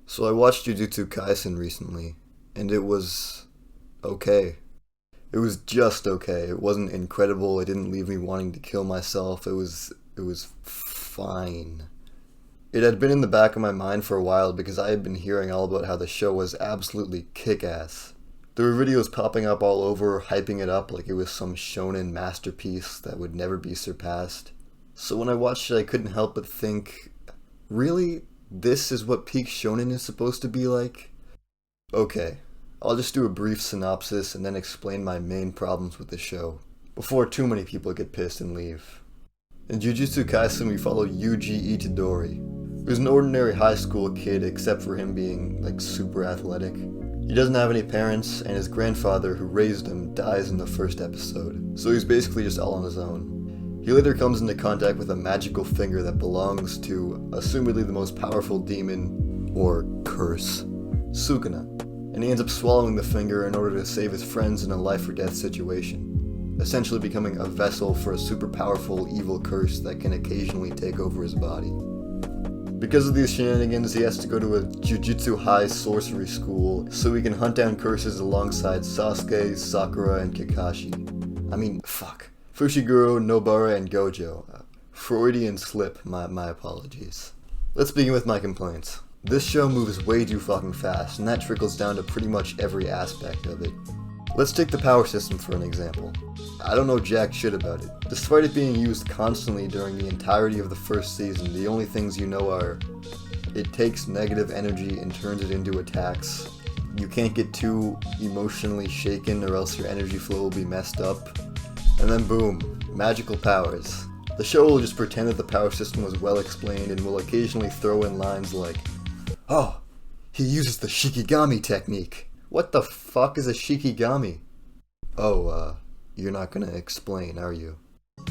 So I watched Jujutsu Kaisen recently, and it was okay. It was just okay. It wasn't incredible. It didn't leave me wanting to kill myself. It was fine. It had been in the back of my mind for a while because I had been hearing all about how the show was absolutely kick-ass. There were videos popping up all over, hyping it up like it was some shonen masterpiece that would never be surpassed. So when I watched it, I couldn't help but think, really? This is what peak shonen is supposed to be like? Okay, I'll just do a brief synopsis and then explain my main problems with the show, before too many people get pissed and leave. In Jujutsu Kaisen, we follow Yuji Itadori, who's an ordinary high school kid except for him being, super athletic. He doesn't have any parents, and his grandfather, who raised him, dies in the first episode, so he's basically just all on his own. He later comes into contact with a magical finger that belongs to, assumedly the most powerful demon, or curse, Sukuna, and he ends up swallowing the finger in order to save his friends in a life-or-death situation, essentially becoming a vessel for a super powerful evil curse that can occasionally take over his body. Because of these shenanigans, he has to go to a Jujutsu High sorcery school so he can hunt down curses alongside Sasuke, Sakura, and Kakashi. Fushiguro, Nobara, and Gojo. Freudian slip, my apologies. Let's begin with my complaints. This show moves way too fucking fast, and that trickles down to pretty much every aspect of it. Let's take the power system for an example. I don't know jack shit about it. Despite it being used constantly during the entirety of the first season, the only things you know are, it takes negative energy and turns it into attacks. You can't get too emotionally shaken or else your energy flow will be messed up. And then boom, magical powers. The show will just pretend that the power system was well explained and will occasionally throw in lines like, "Oh, he uses the Shikigami technique. What the fuck is a Shikigami?" Oh, you're not gonna explain, are you?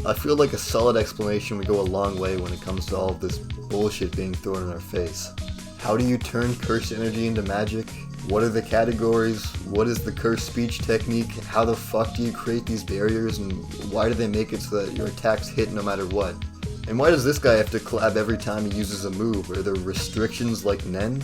I feel like a solid explanation would go a long way when it comes to all of this bullshit being thrown in our face. How do you turn cursed energy into magic? What are the categories? What is the cursed speech technique? How the fuck do you create these barriers, and why do they make it so that your attacks hit no matter what? And why does this guy have to collab every time he uses a move? Are there restrictions like Nen?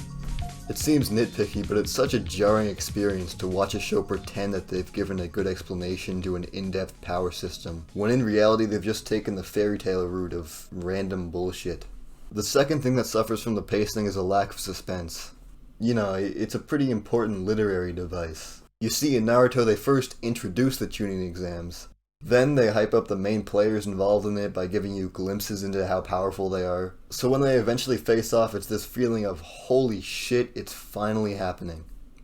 It seems nitpicky, but it's such a jarring experience to watch a show pretend that they've given a good explanation to an in-depth power system, when in reality they've just taken the fairy tale route of random bullshit. The second thing that suffers from the pacing is a lack of suspense. It's a pretty important literary device. You see, in Naruto they first introduce the tuning exams. Then they hype up the main players involved in it by giving you glimpses into how powerful they are. So when they eventually face off, it's this feeling of, holy shit, it's finally happening.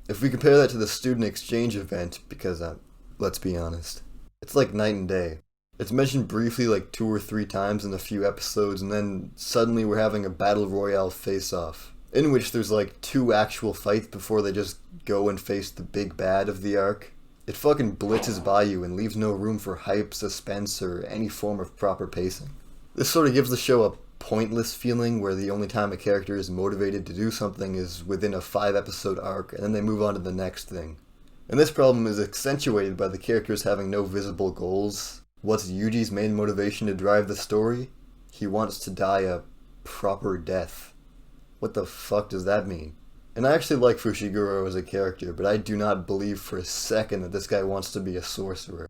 If we compare that to the student exchange event, because, let's be honest, it's like night and day. It's mentioned briefly 2 or 3 times in a few episodes, and then suddenly we're having a battle royale face-off, in which there's 2 actual fights before they just go and face the big bad of the arc. It fucking blitzes by you and leaves no room for hype, suspense, or any form of proper pacing. This sort of gives the show a pointless feeling where the only time a character is motivated to do something is within a 5-episode arc, and then they move on to the next thing. And this problem is accentuated by the characters having no visible goals. What's Yuji's main motivation to drive the story? He wants to die a proper death. What the fuck does that mean? And I actually like Fushiguro as a character, but I do not believe for a second that this guy wants to be a sorcerer.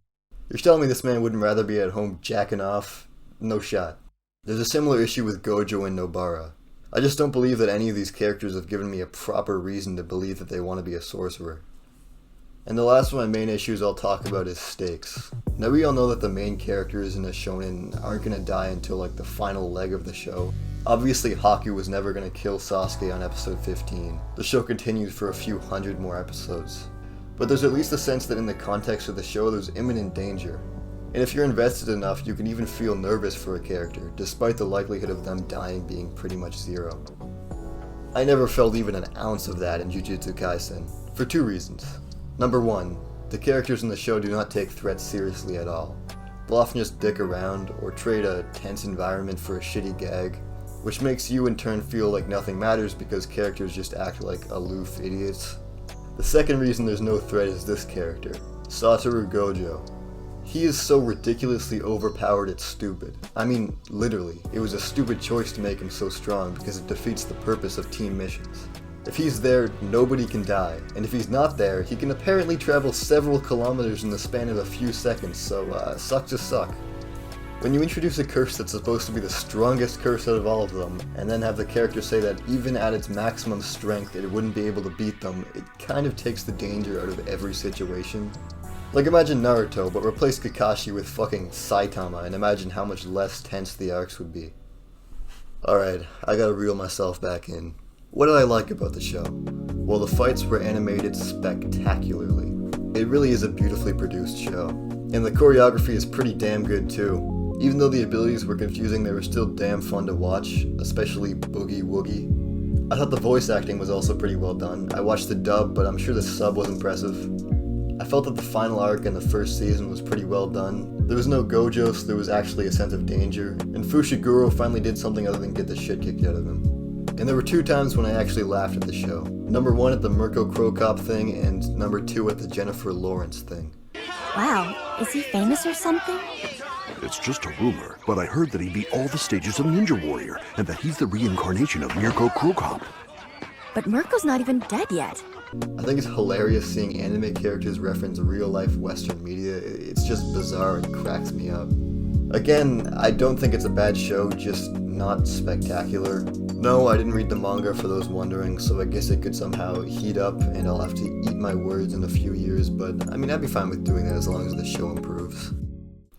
You're telling me this man wouldn't rather be at home jacking off? No shot. There's a similar issue with Gojo and Nobara. I just don't believe that any of these characters have given me a proper reason to believe that they want to be a sorcerer. And the last of my main issues I'll talk about is stakes. Now we all know that the main characters in a shonen aren't gonna die until the final leg of the show. Obviously, Haku was never going to kill Sasuke on episode 15. The show continues for a few hundred more episodes. But there's at least a sense that in the context of the show, there's imminent danger. And if you're invested enough, you can even feel nervous for a character, despite the likelihood of them dying being pretty much zero. I never felt even an ounce of that in Jujutsu Kaisen, for 2 reasons. Number 1, the characters in the show do not take threats seriously at all. They'll often just dick around, or trade a tense environment for a shitty gag, which makes you in turn feel like nothing matters because characters just act like aloof idiots. The second reason there's no threat is this character, Satoru Gojo. He is so ridiculously overpowered it's stupid. I mean, literally, it was a stupid choice to make him so strong because it defeats the purpose of team missions. If he's there, nobody can die, and if he's not there, he can apparently travel several kilometers in the span of a few seconds, so suck to suck. When you introduce a curse that's supposed to be the strongest curse out of all of them, and then have the character say that even at its maximum strength it wouldn't be able to beat them, it kind of takes the danger out of every situation. Like imagine Naruto, but replace Kakashi with fucking Saitama, and imagine how much less tense the arcs would be. Alright, I gotta reel myself back in. What did I like about the show? Well, the fights were animated spectacularly. It really is a beautifully produced show. And the choreography is pretty damn good too. Even though the abilities were confusing, they were still damn fun to watch, especially Boogie Woogie. I thought the voice acting was also pretty well done. I watched the dub, but I'm sure the sub was impressive. I felt that the final arc in the first season was pretty well done. There was no Gojo, so there was actually a sense of danger, and Fushiguro finally did something other than get the shit kicked out of him. And there were 2 times when I actually laughed at the show. Number 1 at the Mirko Krokop thing, and number 2 at the Jennifer Lawrence thing. Wow, is he famous or something? It's just a rumor, but I heard that he beat all the stages of Ninja Warrior, and that he's the reincarnation of Mirko Krokop. But Mirko's not even dead yet. I think it's hilarious seeing anime characters reference real-life Western media. It's just bizarre and cracks me up. Again, I don't think it's a bad show, just not spectacular. No, I didn't read the manga for those wondering, so I guess it could somehow heat up and I'll have to eat my words in a few years, but I mean, I'd be fine with doing that as long as the show improves.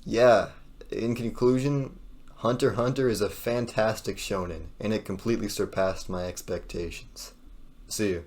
Yeah, in conclusion, Hunter x Hunter is a fantastic shonen, and it completely surpassed my expectations. See you.